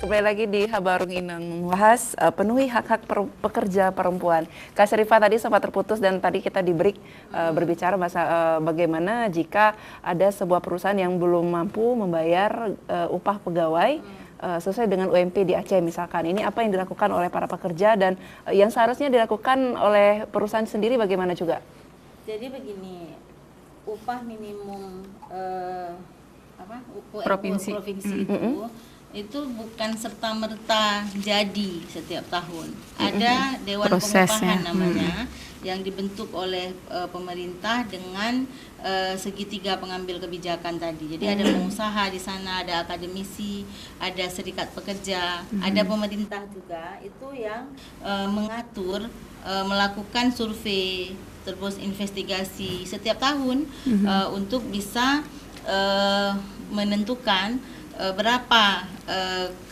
Kembali lagi di Habarung Inang membahas penuhi hak-hak pekerja perempuan. Kak Syarifah tadi sempat terputus dan tadi kita di break berbicara bagaimana jika ada sebuah perusahaan yang belum mampu membayar upah pegawai sesuai dengan UMP di Aceh misalkan. Ini apa yang dilakukan oleh para pekerja dan yang seharusnya dilakukan oleh perusahaan sendiri bagaimana juga? Jadi begini, upah minimum UMP provinsi itu bukan serta-merta jadi setiap tahun. Ada Dewan prosesnya. Pengupahan namanya yang dibentuk oleh pemerintah dengan segitiga pengambil kebijakan tadi. Jadi ada pengusaha di sana, ada akademisi, ada serikat pekerja, ada pemerintah juga. Itu yang mengatur, melakukan survei, terus investigasi setiap tahun untuk bisa menentukan berapa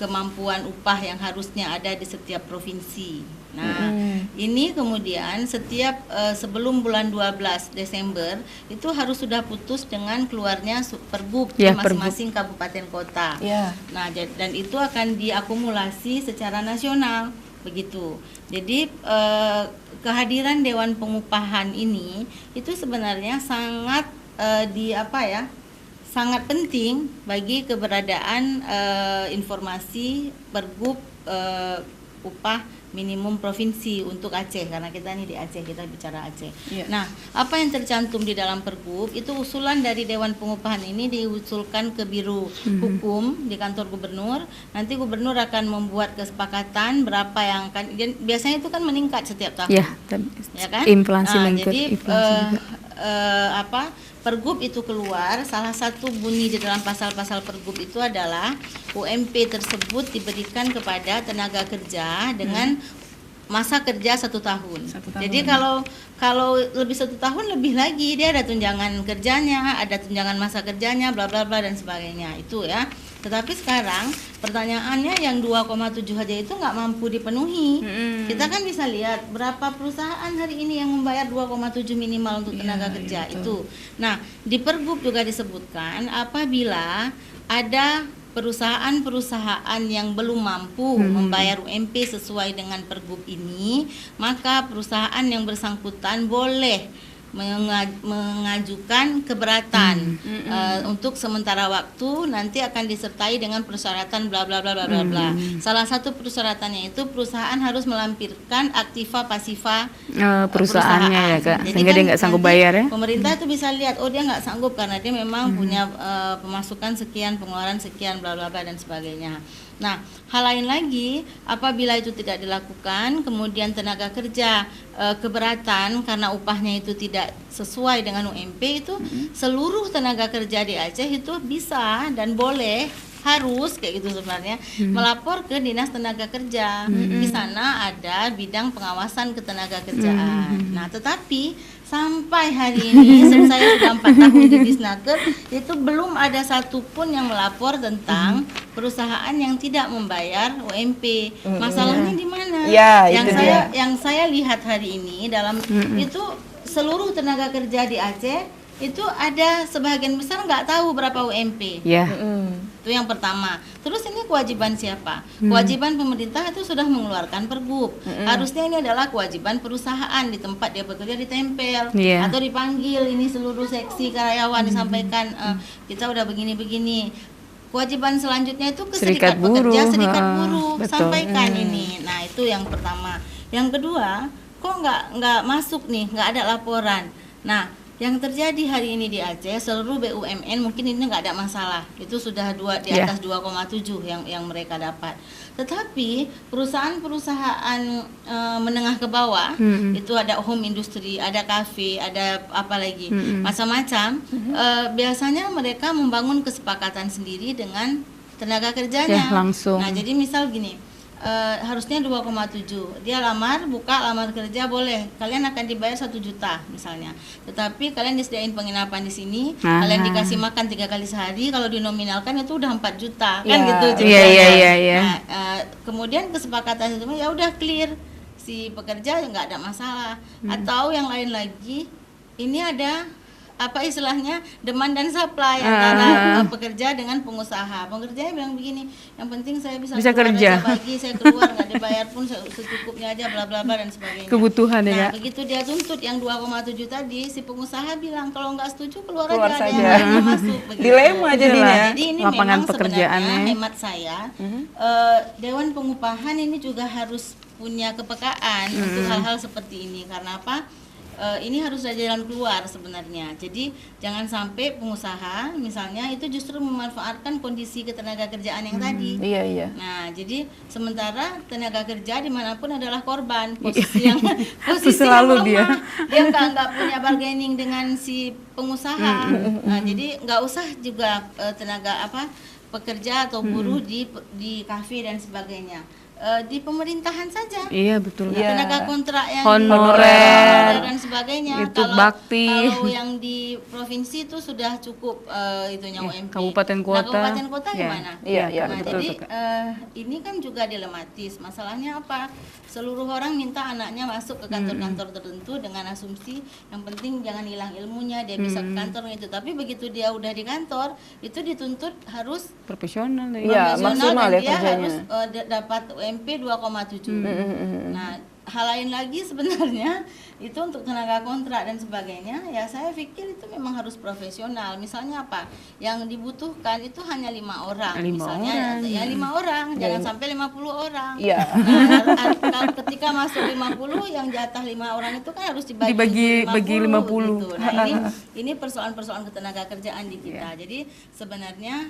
kemampuan upah yang harusnya ada di setiap provinsi. Nah, ini kemudian setiap sebelum bulan 12 Desember itu harus sudah putus dengan keluarnya pergub di masing-masing kabupaten kota. Nah, dan itu akan diakumulasi secara nasional begitu. Jadi kehadiran Dewan Pengupahan ini itu sebenarnya sangat sangat penting bagi keberadaan informasi pergub upah minimum provinsi untuk Aceh, karena kita ini di Aceh, kita bicara Aceh. Nah, apa yang tercantum di dalam pergub itu usulan dari Dewan Pengupahan ini diusulkan ke Biro Hukum di kantor gubernur. Nanti gubernur akan membuat kesepakatan berapa yang akan, biasanya itu kan meningkat setiap tahun. Ya kan? Inflasi jadi pergub itu keluar, salah satu bunyi di dalam pasal-pasal pergub itu adalah UMP tersebut diberikan kepada tenaga kerja dengan masa kerja 1 tahun. Jadi kalau lebih 1 tahun lebih lagi dia ada tunjangan kerjanya, ada tunjangan masa kerjanya, bla bla bla dan sebagainya itu ya. Tetapi sekarang pertanyaannya yang 2,7 aja itu nggak mampu dipenuhi. Kita kan bisa lihat berapa perusahaan hari ini yang membayar 2,7 minimal untuk tenaga kerja itu. Nah, di pergub juga disebutkan apabila ada perusahaan-perusahaan yang belum mampu membayar UMP sesuai dengan pergub ini, maka perusahaan yang bersangkutan boleh mengajukan keberatan untuk sementara waktu, nanti akan disertai dengan persyaratan bla bla bla bla bla bla. Salah satu persyaratannya itu perusahaan harus melampirkan aktiva pasifa perusahaannya ya Kak, jadi sehingga kan dia nggak sanggup bayar ya. Pemerintah itu bisa lihat, oh dia nggak sanggup karena dia memang punya pemasukan sekian, pengeluaran sekian, bla bla bla dan sebagainya. Nah, hal lain lagi, apabila itu tidak dilakukan, kemudian tenaga kerja keberatan karena upahnya itu tidak sesuai dengan UMP itu, seluruh tenaga kerja di Aceh itu bisa dan boleh, harus kayak gitu sebenarnya, melapor ke Dinas Tenaga Kerja. Di sana ada bidang pengawasan ketenaga kerjaan. Nah, tetapi sampai hari ini, saya sudah 4 tahun di Disnaker, itu belum ada satupun yang melapor tentang perusahaan yang tidak membayar UMP. Masalahnya di mana? Yang saya lihat hari ini dalam itu seluruh tenaga kerja di Aceh itu ada sebagian besar nggak tahu berapa UMP. Itu yang pertama. Terus ini kewajiban siapa? Kewajiban pemerintah itu sudah mengeluarkan pergub. Harusnya ini adalah kewajiban perusahaan, di tempat dia bekerja ditempel atau dipanggil ini seluruh seksi karyawan disampaikan kita udah begini-begini. Kewajiban selanjutnya itu ke serikat pekerja, serikat buruh, sampaikan ini. Nah, itu yang pertama. Yang kedua, kok nggak masuk nih, nggak ada laporan. Nah, yang terjadi hari ini di Aceh, seluruh BUMN mungkin ini nggak ada masalah, itu sudah di atas 2,7 yang mereka dapat. Tetapi perusahaan-perusahaan menengah ke bawah itu ada home industry, ada kafe, ada apa lagi macam-macam. Biasanya mereka membangun kesepakatan sendiri dengan tenaga kerjanya. Langsung. Nah, jadi misal gini. Harusnya 2,7, dia buka lamar kerja boleh, kalian akan dibayar 1 juta misalnya, tetapi kalian disediain penginapan di sini, kalian dikasih makan 3 kali sehari, kalau dinominalkan itu udah 4 juta kan gitu. Nah, kemudian kesepakatan itu ya udah clear, si pekerja nggak ada masalah. Atau yang lain lagi, ini ada apa istilahnya demand dan supply antara pekerja dengan pengusaha. Pengerjanya bilang begini, yang penting saya bisa keluar kerja. aja pagi, saya keluar nggak dibayar pun secukupnya aja, bla bla bla dan sebagainya. Kebutuhan Nah, ya. begitu dia tuntut yang 2,7 tadi, si pengusaha bilang kalau nggak setuju keluar Keluar aja, ada saja. yang lainnya masuk. Begitu. Dilema jadinya. Jadi ini Lapangan memang pekerjaannya. sebenarnya hemat saya, Dewan Pengupahan ini juga harus punya kepekaan untuk hal-hal seperti ini. Karena apa? Ini harus ada jalan keluar sebenarnya. Jadi jangan sampai pengusaha misalnya itu justru memanfaatkan kondisi ketenaga kerjaan yang tadi. Iya, iya. Nah, jadi sementara tenaga kerja dimanapun adalah korban, posisi yang Selalu lemah. Dia nggak punya bargaining dengan si pengusaha. Nah, jadi nggak usah juga tenaga pekerja atau buruh di kafe dan sebagainya. Di pemerintahan saja. Iya betul. Iya. Tenaga kontrak yang Honorer dan sebagainya. itu bakti. Kalau yang di provinsi itu sudah cukup itunya UMP. Kabupaten Nah, kota. kabupaten kota Ya. gimana? Iya, iya, Nah, betul, jadi betul. ini kan juga dilematis. Masalahnya apa? Seluruh orang minta anaknya masuk ke kantor-kantor tertentu dengan asumsi yang penting jangan hilang ilmunya, dia bisa ke kantor gitu. Tapi begitu dia udah di kantor, itu dituntut harus Profesional ya. Iya, profesional maksimal dan ya dia kerjanya. harus dapat UMP 2,7. Nah, hal lain lagi sebenarnya itu untuk tenaga kontrak dan sebagainya, ya saya pikir itu memang harus profesional. Misalnya apa? Yang dibutuhkan itu hanya 5 orang. 5 misalnya orang. ya 5 orang, jangan sampai 50 orang. Iya. Nah, ketika masuk 50 yang jatah 5 orang itu kan harus dibagi Bagi 50. gitu. Nah, ini persoalan-persoalan ketenaga kerjaan di kita. Jadi sebenarnya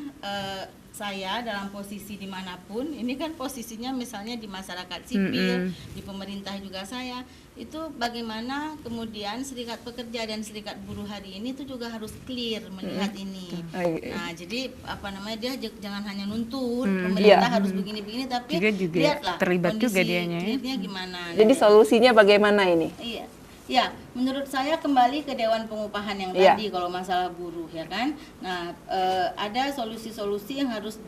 saya dalam posisi dimanapun, ini kan posisinya misalnya di masyarakat sipil, di pemerintah juga saya, itu bagaimana kemudian serikat pekerja dan serikat buruh hari ini itu juga harus clear melihat ini. Nah, jadi apa namanya, dia jangan hanya nuntut pemerintah harus begini-begini, tapi Juga lihatlah terlibat juga kondisi dianya ya. clearnya gimana. Jadi solusinya bagaimana ini? Iya. Ya, menurut saya kembali ke Dewan Pengupahan yang Iya. tadi kalau masalah buruh ya kan. Nah, ada solusi-solusi yang harus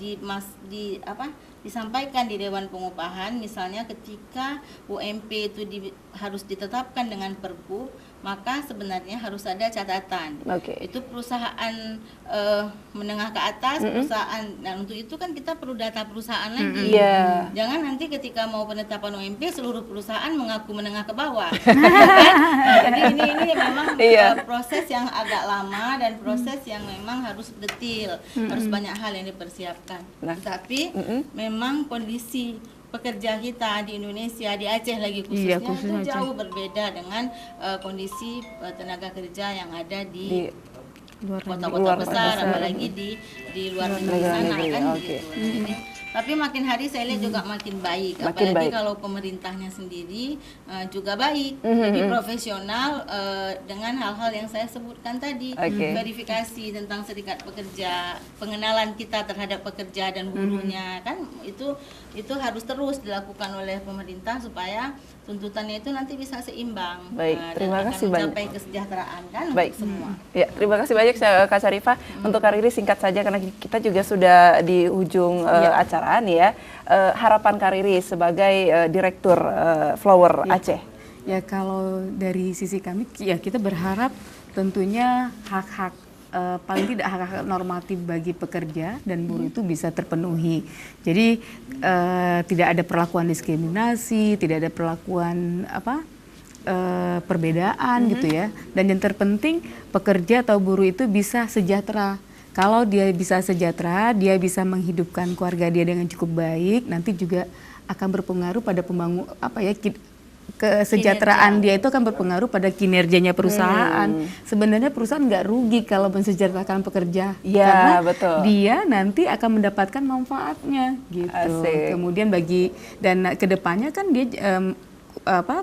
disampaikan di Dewan Pengupahan, misalnya ketika UMP itu harus ditetapkan dengan Perpu, maka sebenarnya harus ada catatan. Oke. Itu perusahaan menengah ke atas, perusahaan. Nah, untuk itu kan kita perlu data perusahaan lagi. Iya. Jangan nanti ketika mau penetapan UMP seluruh perusahaan mengaku menengah ke bawah. Jadi ini memang proses yang agak lama dan proses yang memang harus detil, harus banyak hal yang dipersiapkan. Nah. Tapi memang kondisi pekerja kita di Indonesia, di Aceh lagi Iya, khususnya, khususnya itu Aceh. jauh berbeda dengan kondisi tenaga kerja yang ada di Luar kota-kota luar besar, besar. apalagi di luar negeri negeri, sana kan oke. gitu. Nah, jadi, tapi makin hari saya lihat juga makin baik, Makin apalagi baik. kalau pemerintahnya sendiri juga baik, lebih profesional dengan hal-hal yang saya sebutkan tadi, Oke. verifikasi tentang serikat pekerja, pengenalan kita terhadap pekerja dan buruhnya, kan itu harus terus dilakukan oleh pemerintah supaya tuntutannya itu nanti bisa seimbang. Baik, dan terima akan kasih banyak. mencapai kesejahteraan kan Baik. untuk semua. Ya, terima kasih banyak Kak Syarifah. Untuk kali ini singkat saja karena kita juga sudah di ujung acara nih ya. Harapan Kak Riri sebagai Direktur Flower Aceh. Ya kalau dari sisi kami ya kita berharap tentunya hak-hak paling tidak hak-hak normatif bagi pekerja dan buruh itu bisa terpenuhi. Jadi tidak ada perlakuan diskriminasi, tidak ada perlakuan perbedaan gitu ya. Dan yang terpenting pekerja atau buruh itu bisa sejahtera. Kalau dia bisa sejahtera, dia bisa menghidupkan keluarga dia dengan cukup baik, nanti juga akan berpengaruh pada kesejahteraan dia itu akan berpengaruh pada kinerjanya perusahaan. Sebenarnya perusahaan nggak rugi kalau mensejahterakan pekerja, Iya, karena betul. dia nanti akan mendapatkan manfaatnya gitu. Asik. Kemudian dan kedepannya kan dia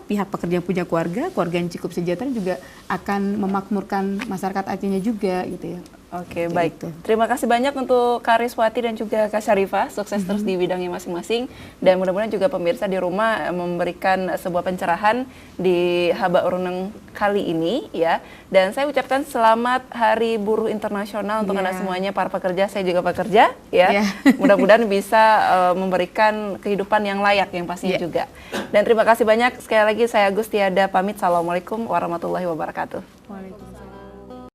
pihak pekerja yang punya keluarga yang cukup sejahtera juga akan memakmurkan masyarakat Acehnya juga gitu ya. Oke, Kayak baik. gitu. Terima kasih banyak untuk Kak Riswati dan juga Kak Syarifah. Sukses terus di bidangnya masing-masing. Dan mudah-mudahan juga pemirsa di rumah memberikan sebuah pencerahan di Haba Uruneng kali ini ya. Dan saya ucapkan selamat Hari Buruh Internasional untuk Anda semuanya, para pekerja. Saya juga pekerja ya. Mudah-mudahan bisa memberikan kehidupan yang layak yang pastinya juga. Dan terima kasih banyak. Sekali lagi saya Agustiada pamit. Assalamualaikum warahmatullahi wabarakatuh. Waalaikumsalam.